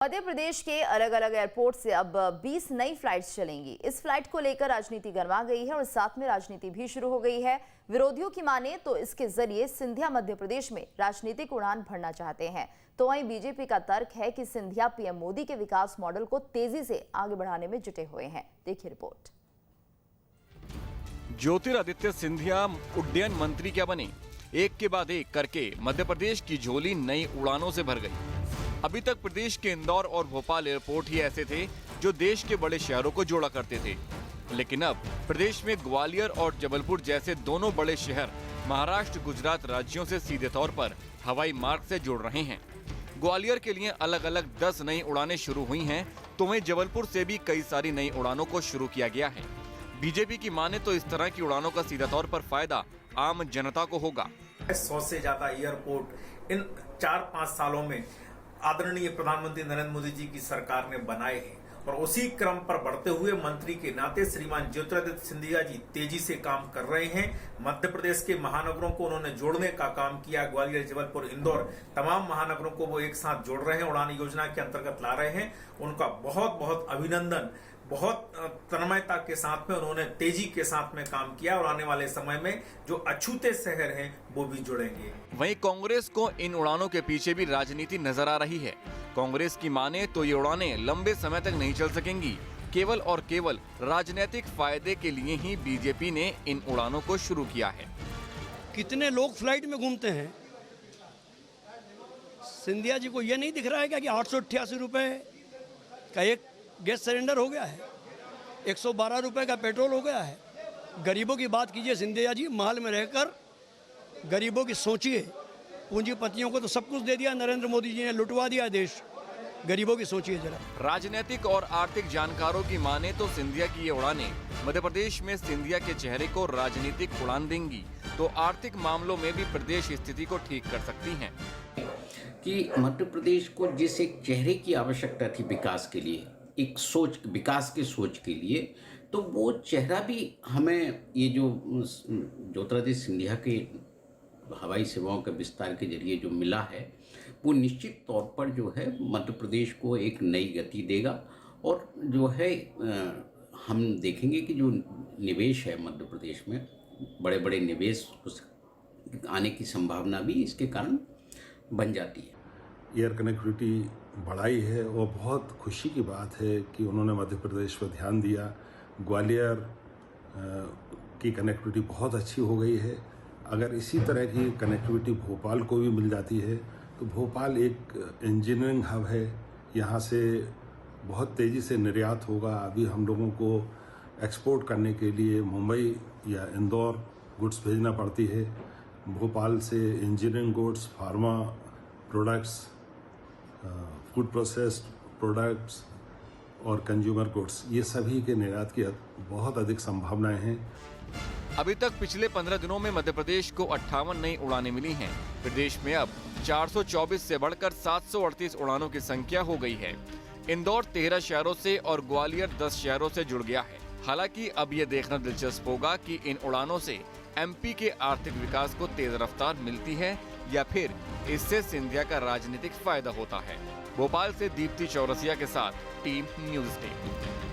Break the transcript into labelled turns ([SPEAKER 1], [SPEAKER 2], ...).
[SPEAKER 1] मध्य प्रदेश के अलग अलग एयरपोर्ट से अब 20 नई फ्लाइट्स चलेंगी। इस फ्लाइट को लेकर राजनीति गर्मा गई है और साथ में राजनीति भी शुरू हो गई है। विरोधियों की माने तो इसके जरिए सिंधिया मध्य प्रदेश में राजनीतिक उड़ान भरना चाहते हैं। तो वहीं बीजेपी का तर्क है कि सिंधिया पीएम मोदी के विकास मॉडल को तेजी से आगे बढ़ाने में जुटे हुए हैं। देखिए रिपोर्ट।
[SPEAKER 2] ज्योतिरादित्य सिंधिया उड्डयन मंत्री क्या बने? एक के बाद एक करके मध्य प्रदेश की झोली नई उड़ानों से भर गई। अभी तक प्रदेश के इंदौर और भोपाल एयरपोर्ट ही ऐसे थे जो देश के बड़े शहरों को जोड़ा करते थे, लेकिन अब प्रदेश में ग्वालियर और जबलपुर जैसे दोनों बड़े शहर महाराष्ट्र गुजरात राज्यों से सीधे तौर पर हवाई मार्ग से जुड़ रहे हैं। ग्वालियर के लिए अलग अलग 10 नई उड़ानें शुरू हुई हैं, तो वहीं जबलपुर से भी कई सारी नई उड़ानों को शुरू किया गया है। बीजेपी की माने तो इस तरह की उड़ानों का सीधा तौर पर फायदा आम जनता को होगा।
[SPEAKER 3] 100 से ज्यादा एयरपोर्ट इन 4-5 सालों में आदरणीय प्रधानमंत्री नरेंद्र मोदी जी की सरकार ने बनाए हैं और उसी क्रम पर बढ़ते हुए मंत्री के नाते श्रीमान ज्योतिरादित्य सिंधिया जी तेजी से काम कर रहे हैं। मध्य प्रदेश के महानगरों को उन्होंने जोड़ने का काम किया। ग्वालियर, जबलपुर, इंदौर तमाम महानगरों को वो एक साथ जोड़ रहे हैं, उड़ान योजना के अंतर्गत ला रहे हैं। उनका बहुत बहुत अभिनंदन। बहुत तन्मयता के साथ में उन्होंने तेजी के साथ में काम किया और आने वाले समय में जो अछूते शहर हैं वो भी जुड़ेंगे।
[SPEAKER 2] वहीं कांग्रेस को इन उड़ानों के पीछे भी राजनीति नजर आ रही है। कांग्रेस की माने तो ये उड़ानें लंबे समय तक नहीं चल सकेंगी। केवल और केवल राजनीतिक फायदे के लिए ही बीजेपी ने इन उड़ानों को शुरू किया है।
[SPEAKER 4] कितने लोग फ्लाइट में घूमते हैं? सिंधिया जी को ये नहीं दिख रहा है क्या कि 888 रुपए का एक गैस सिलेंडर हो गया है, 112 रुपए का पेट्रोल हो गया है। गरीबों की बात कीजिए सिंधिया जी, महल में रहकर गरीबों की सोचिए। पूंजीपतियों को तो सब कुछ दे दिया नरेंद्र मोदी जी ने, लुटवा दिया देश। गरीबों की सोचिए जरा।
[SPEAKER 2] राजनीतिक और आर्थिक जानकारों की माने तो सिंधिया की ये उड़ानें मध्य प्रदेश में सिंधिया के चेहरे को राजनीतिक उड़ान देंगी, तो आर्थिक मामलों में भी प्रदेश स्थिति को ठीक कर सकती हैं।
[SPEAKER 5] कि मध्य प्रदेश को जिस एक चेहरे की आवश्यकता थी विकास के लिए, एक सोच, विकास की सोच के लिए, तो वो चेहरा भी हमें ये जो ज्योतिरादित्य सिंधिया के हवाई सेवाओं के विस्तार के जरिए जो मिला है, वो निश्चित तौर पर जो है मध्य प्रदेश को एक नई गति देगा। और जो है हम देखेंगे कि जो निवेश है मध्य प्रदेश में, बड़े बड़े निवेश आने की संभावना भी इसके कारण बन जाती है।
[SPEAKER 6] एयर कनेक्टिविटी बढ़ाई है और बहुत खुशी की बात है कि उन्होंने मध्य प्रदेश पर ध्यान दिया। ग्वालियर की कनेक्टिविटी बहुत अच्छी हो गई है। अगर इसी तरह की कनेक्टिविटी भोपाल को भी मिल जाती है तो भोपाल एक इंजीनियरिंग हब है, यहाँ से बहुत तेज़ी से निर्यात होगा। अभी हम लोगों को एक्सपोर्ट करने के लिए मुंबई या इंदौर गुड्स भेजना पड़ती है। भोपाल से engineering goods, pharma products, food processed products और कंज्यूमर गुड्स, ये सभी के निर्यात की बहुत अधिक संभावनाएं हैं।
[SPEAKER 2] अभी तक पिछले 15 दिनों में मध्य प्रदेश को 58 नई उड़ानें मिली हैं। प्रदेश में अब 424 से बढ़कर 738 उड़ानों की संख्या हो गई है। इंदौर 13 शहरों से और ग्वालियर 10 शहरों से जुड़ गया है। हालांकि अब ये देखना दिलचस्प होगा कि इन उड़ानों से एमपी के आर्थिक विकास को तेज रफ्तार मिलती है या फिर इससे सिंधिया का राजनीतिक फायदा होता है। भोपाल से दीप्ति चौरसिया के साथ टीम न्यूज़ डे।